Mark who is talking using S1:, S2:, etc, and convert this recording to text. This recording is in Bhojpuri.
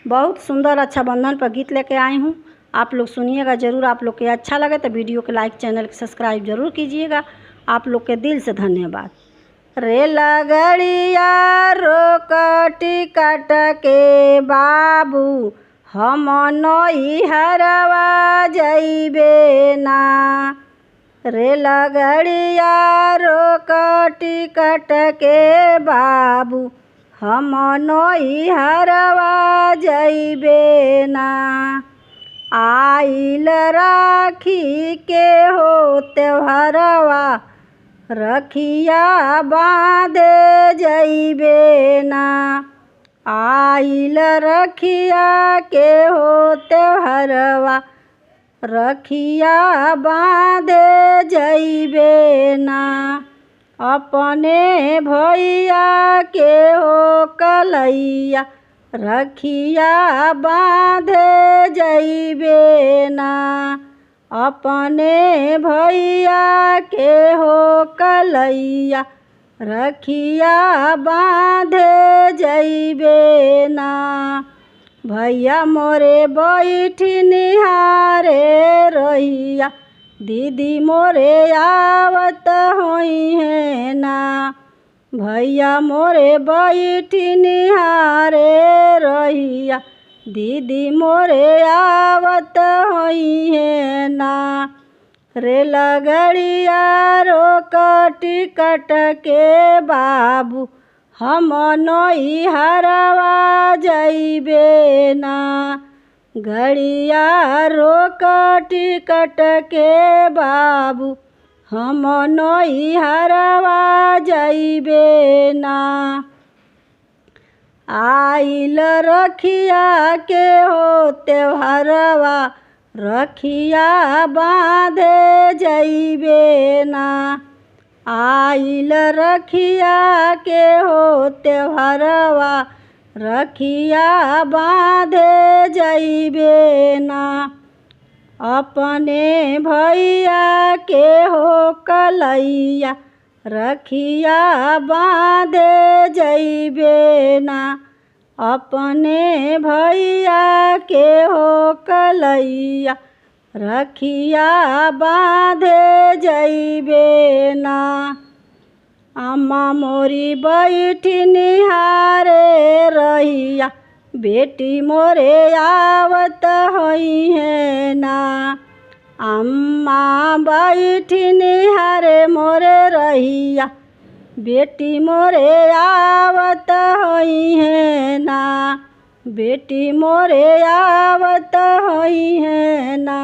S1: बहुत सुंदर रक्षाबंधन पर गीत लेके आई हूँ। आप लोग सुनिएगा ज़रूर। आप लोग के अच्छा लगे तो वीडियो के लाइक, चैनल के सब्सक्राइब जरूर कीजिएगा। आप लोग के दिल से धन्यवाद। रेल गड़िया रोक टिकट के बाबू, हम नैहरवा जइबे ना। रेल गड़िया रोक टिकट के बाबू, हम नैहरवा जइबे ना। आइल राखी के हो त्योहारवा, रखिया बाँधे जइबे ना। आइल रखिया के हो त्योहारवा, रखिया बाँधे जइबे ना। अपने भैया के हो कलैया, रखिया बाँधे जइबे ना। अपने भैया के हो कलैया, रखिया बाँधे जइबे ना। भैया मोरे बैठी निहारे रहिया, दीदी मोरे आवत होई है ना। भैया मोरे बैठी निहारे रहिया, दीदी मोरे आवत होई है ना। रेल गड़िया रोक टिकट के बाबू, हम नैहरवा जइबे ना। गड़िया रोक टिकट के बाबू, हम नैहरवा जइबे ना। आइल रखिया के हो त्योहारवा, रखिया बाँधे जइबे ना। आइल रखिया के हो त्योहारवा, रखिया बाँधे जइबे ना। अपने भैया के हो कलैया, रखिया बाँधे जइबे ना। अपने भैया के हो कलैया, रखिया बाँधे जइबे ना। अम्मा मोरी बैठी निहारे रहिया, बेटी मोरे आवत होई है ना। अम्मा बैठी निहारे मोरे रहिया, बेटी मोरे आवत होई है ना। बेटी मोरे आवत होई है ना।